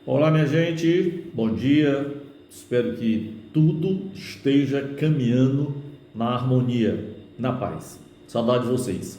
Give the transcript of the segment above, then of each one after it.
Olá, minha gente, bom dia. Espero que tudo esteja caminhando na harmonia, na paz. Saudade de vocês.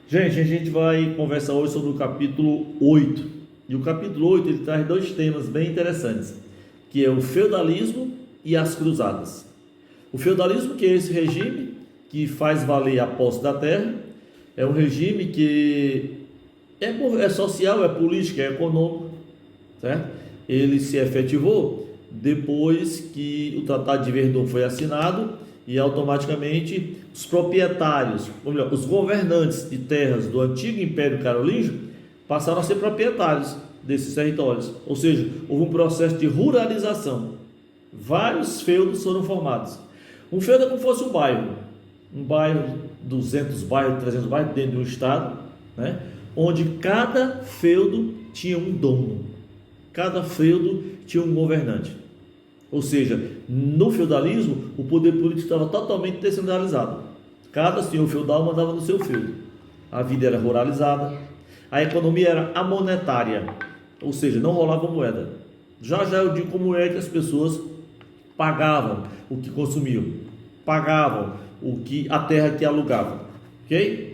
Gente, a gente vai conversar hoje sobre o capítulo 8. E o capítulo 8 ele traz dois temas bem interessantes, que é o feudalismo e as cruzadas. O feudalismo, que é esse regime que faz valer a posse da terra, é um regime que é social, é político, é econômico, certo? Ele se efetivou depois que o Tratado de Verdun foi assinado e automaticamente os proprietários, ou melhor, os governantes de terras do antigo Império Carolíngio passaram a ser proprietários desses territórios, ou seja, houve um processo de ruralização. Vários feudos foram formados. Um feudo é como se fosse um bairro, 200 bairros, 300 bairros dentro de um estado, né? Onde cada feudo tinha um dono. Cada feudo tinha um governante. Ou seja, no feudalismo, o poder político estava totalmente descentralizado. Cada senhor feudal mandava no seu feudo. A vida era ruralizada, a economia era amonetária, ou seja, não rolava moeda. Já eu digo como é que as pessoas pagavam o que consumiam, pagavam a terra que alugavam, ok?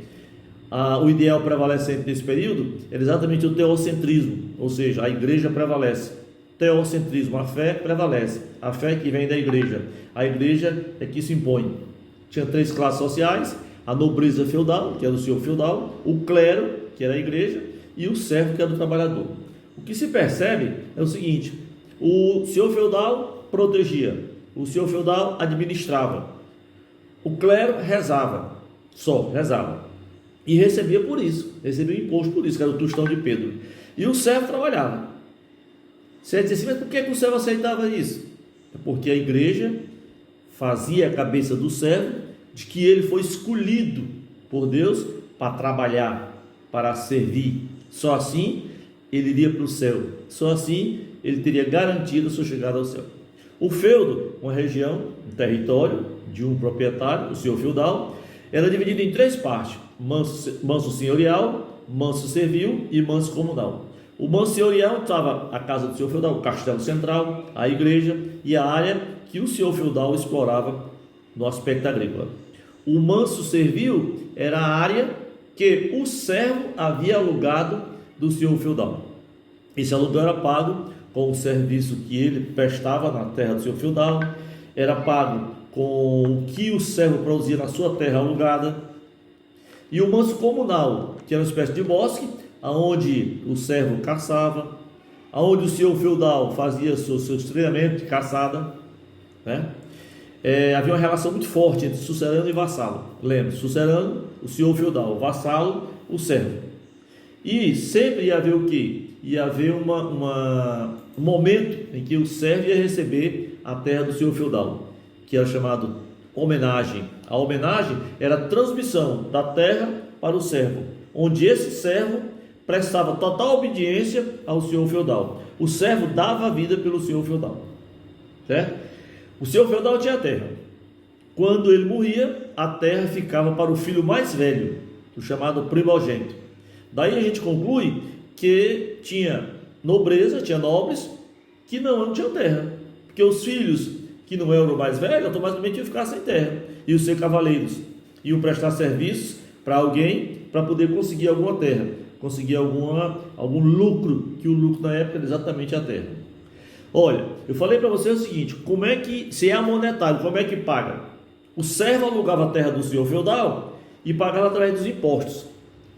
O ideal prevalecente nesse período era exatamente o teocentrismo, ou seja, a igreja prevalece. Teocentrismo, a fé prevalece, a fé que vem da igreja, a igreja é que se impõe. Tinha três classes sociais: a nobreza feudal, que era o senhor feudal, o clero, que era a igreja, e o servo, que era o trabalhador. O que se percebe é o seguinte: o senhor feudal protegia, o senhor feudal administrava, o clero rezava, só rezava. E recebia por isso, recebia imposto por isso, que era o tostão de Pedro. E o servo trabalhava. Você diz assim, mas por que o servo aceitava isso? É porque a igreja fazia a cabeça do servo de que ele foi escolhido por Deus para trabalhar, para servir. Só assim ele iria para o céu. Só assim ele teria garantido a sua chegada ao céu. O feudo, uma região, um território de um proprietário, o senhor feudal, era dividido em três partes: manso senhorial, manso servil e manso comunal. O manso senhorial estava a casa do senhor feudal, o castelo central, a igreja e a área que o senhor feudal explorava no aspecto agrícola. O manso servil era a área que o servo havia alugado do senhor feudal. Esse aluguel era pago com o serviço que ele prestava na terra do senhor feudal, era pago com o que o servo produzia na sua terra alugada. E o manso comunal, que era uma espécie de bosque, aonde o servo caçava, aonde o senhor feudal fazia seus treinamentos de caçada, né? Havia uma relação muito forte entre sucerano e vassalo. Lembra, sucerano, o senhor feudal, vassalo, o servo. E sempre ia haver o quê? Ia haver um momento em que o servo ia receber a terra do senhor feudal, que era chamado homenagem. A homenagem era a transmissão da terra para o servo, onde esse servo prestava total obediência ao senhor feudal. O servo dava a vida pelo senhor feudal, certo? O senhor feudal tinha a terra. Quando ele morria, a terra ficava para o filho mais velho, o chamado primogênito. Daí a gente conclui que tinha nobreza, tinha nobres que não tinham terra, porque os filhos que não eram o mais velho, automaticamente iam ficar sem terra, iam ser cavaleiros, iam prestar serviços para alguém para poder conseguir alguma terra, conseguir algum lucro, que o lucro na época era exatamente a terra. Olha, eu falei para você o seguinte: como é que, se é monetário, como é que paga? O servo alugava a terra do senhor feudal e pagava através dos impostos.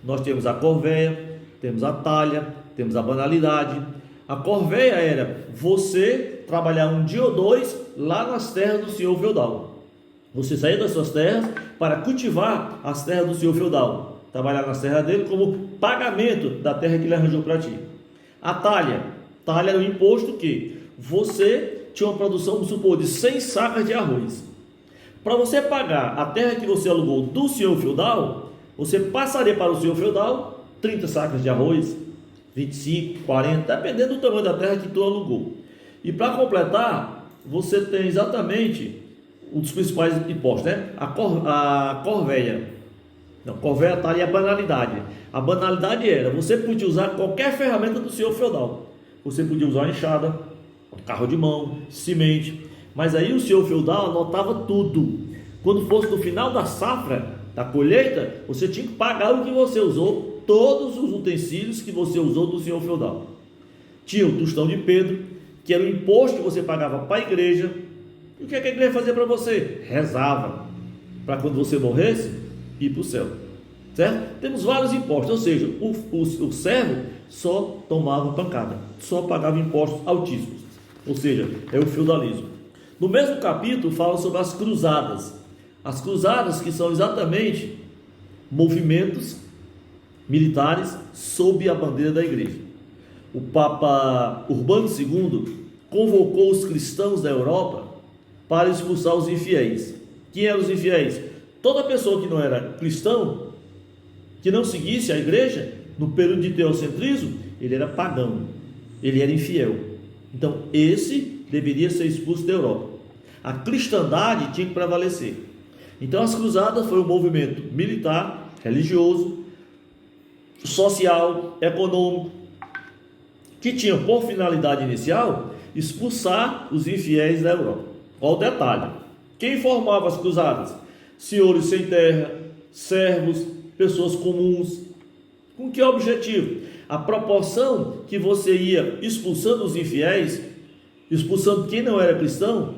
Nós temos a corvéia, temos a talha, temos a banalidade. A corvéia era você trabalhar um dia ou dois lá nas terras do senhor feudal. Você sair das suas terras para cultivar as terras do senhor feudal, trabalhar nas terras dele como pagamento da terra que ele arranjou para ti. A talha era um imposto que você tinha uma produção, vamos supor, de 100 sacas de arroz. Para você pagar a terra que você alugou do senhor feudal, você passaria para o senhor feudal 30 sacas de arroz, 25, 40, dependendo do tamanho da terra que tu alugou. E para completar, você tem exatamente um dos principais impostos, né? A corvéia. Não, corvéia, talha e a banalidade. A banalidade era, você podia usar qualquer ferramenta do senhor feudal. você podia usar uma enxada, um carro de mão, semente, mas aí o senhor feudal anotava tudo. Quando fosse no final da safra, da colheita, você tinha que pagar o que você usou, todos os utensílios que você usou do senhor feudal. Tinha o tostão de Pedro, que era o imposto que você pagava para a igreja. E o que a igreja fazia para você? Rezava, para quando você morresse, ir para o céu. Certo? Temos vários impostos, ou seja, o servo só tomava pancada, só pagava impostos altíssimos, ou seja, é o feudalismo. No mesmo capítulo fala sobre as cruzadas que são exatamente movimentos militares sob a bandeira da igreja. O Papa Urbano II convocou os cristãos da Europa para expulsar os infiéis. Quem eram os infiéis? Toda pessoa que não era cristão, que não seguisse a igreja, no período de teocentrismo, ele era pagão, ele era infiel. Então, esse deveria ser expulso da Europa. A cristandade tinha que prevalecer. Então, as cruzadas foi um movimento militar, religioso, social, econômico, que tinha por finalidade inicial expulsar os infiéis da Europa. Qual o detalhe? Quem formava as cruzadas? Senhores sem terra, servos, pessoas comuns. Com que objetivo? A proporção que você ia expulsando os infiéis, expulsando quem não era cristão,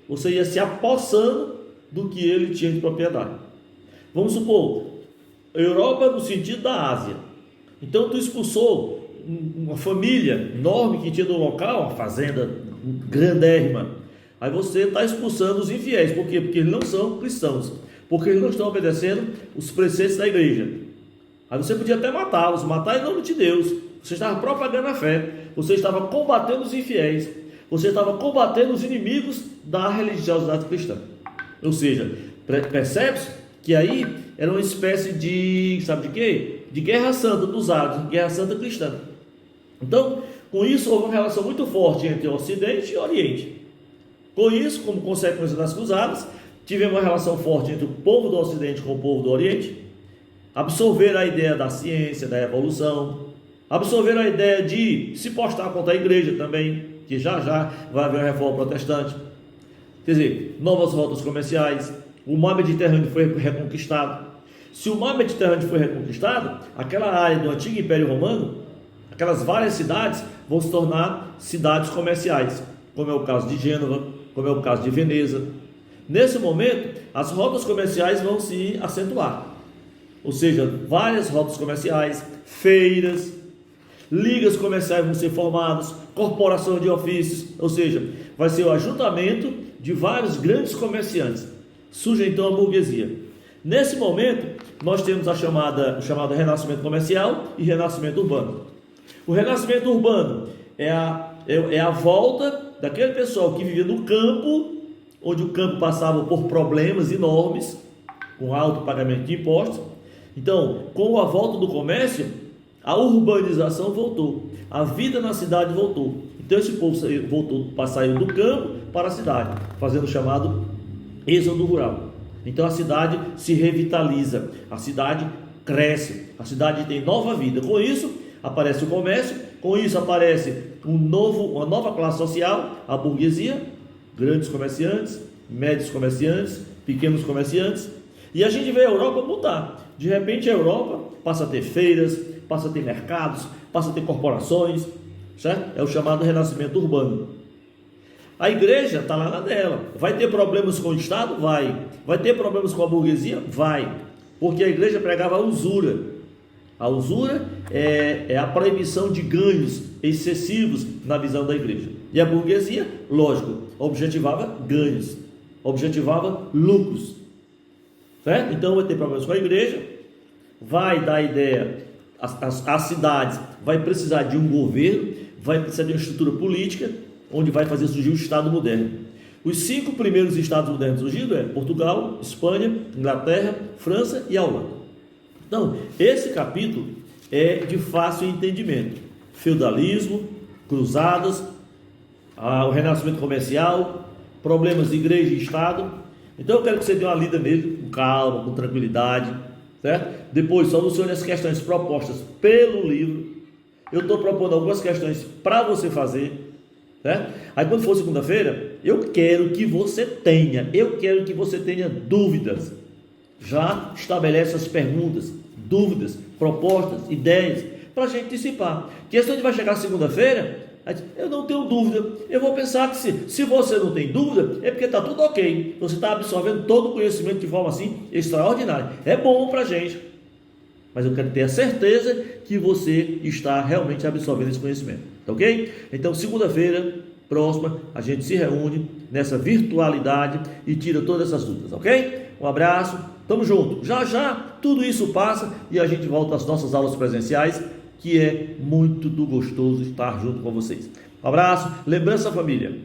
você ia se apossando do que ele tinha de propriedade. Vamos supor, Europa no sentido da Ásia. Então tu expulsou uma família enorme que tinha no local, uma fazenda grandérrima. Aí você está expulsando os infiéis. Por quê? Porque eles não são cristãos, porque eles não estão obedecendo os preceitos da igreja. Aí você podia até matá-los, matar em nome de Deus. Você estava propagando a fé, você estava combatendo os infiéis, você estava combatendo os inimigos da religiosidade cristã. Ou seja, percebe-se que aí era uma espécie de, sabe de quê? De guerra santa dos árabes, guerra santa cristã. Então, com isso houve uma relação muito forte entre o Ocidente e o Oriente. Com isso, como consequência das cruzadas, tivemos uma relação forte entre o povo do Ocidente com o povo do Oriente, absorver a ideia da ciência, da evolução, absorver a ideia de se postar contra a igreja também, que já vai haver uma reforma protestante. Quer dizer, novas rotas comerciais, o mar Mediterrâneo foi reconquistado. Se o mar Mediterrâneo foi reconquistado, aquela área do antigo Império Romano, aquelas várias cidades vão se tornar cidades comerciais, como é o caso de Gênova, como é o caso de Veneza. Nesse momento, as rotas comerciais vão se acentuar. Ou seja, várias rotas comerciais, feiras, ligas comerciais vão ser formadas, corporações de ofícios, ou seja, vai ser o ajuntamento de vários grandes comerciantes. Surge então a burguesia. Nesse momento, nós temos o chamado renascimento comercial e renascimento urbano. O renascimento urbano é a volta daquele pessoal que vivia no campo, onde o campo passava por problemas enormes, com alto pagamento de impostos. Então, com a volta do comércio, a urbanização voltou, a vida na cidade voltou. Então esse povo saiu do campo para a cidade, fazendo o chamado êxodo rural. Então a cidade se revitaliza, a cidade cresce, a cidade tem nova vida. Com isso aparece o comércio, com isso aparece uma nova classe social, a burguesia, grandes comerciantes, médios comerciantes, pequenos comerciantes. E a gente vê a Europa mudar. De repente a Europa passa a ter feiras, passa a ter mercados, passa a ter corporações, certo? É o chamado renascimento urbano. A igreja está lá na dela. Vai ter problemas com o Estado? Vai. Vai ter problemas com a burguesia? Vai. Porque a igreja pregava a usura. A usura é a proibição de ganhos excessivos na visão da igreja. E a burguesia, lógico, objetivava ganhos, objetivava lucros. Certo? Então vai ter problemas com a igreja, vai dar ideia, as cidades vai precisar de um governo, vai precisar de uma estrutura política, onde vai fazer surgir o Estado moderno. Os 5 primeiros Estados modernos surgidos é Portugal, Espanha, Inglaterra, França e a Holanda. Então, esse capítulo é de fácil entendimento. Feudalismo, cruzadas, o renascimento comercial, problemas de igreja e Estado. Então eu quero que você dê uma lida nele com calma, com tranquilidade, certo? Depois solucione as questões propostas pelo livro. eu estou propondo algumas questões para você fazer, né? Aí quando for segunda-feira, eu quero que você tenha dúvidas. Já estabelece as perguntas, dúvidas, propostas, ideias, para a gente dissipar. Porque se a gente vai chegar segunda-feira, eu não tenho dúvida, eu vou pensar que se você não tem dúvida, é porque está tudo ok, você está absorvendo todo o conhecimento de forma assim extraordinária, é bom para a gente, mas eu quero ter a certeza que você está realmente absorvendo esse conhecimento, tá ok? Então segunda-feira próxima a gente se reúne nessa virtualidade e tira todas essas dúvidas, ok? Um abraço, tamo junto, já já tudo isso passa e a gente volta às nossas aulas presenciais, que é muito gostoso estar junto com vocês. Um abraço, lembrança família.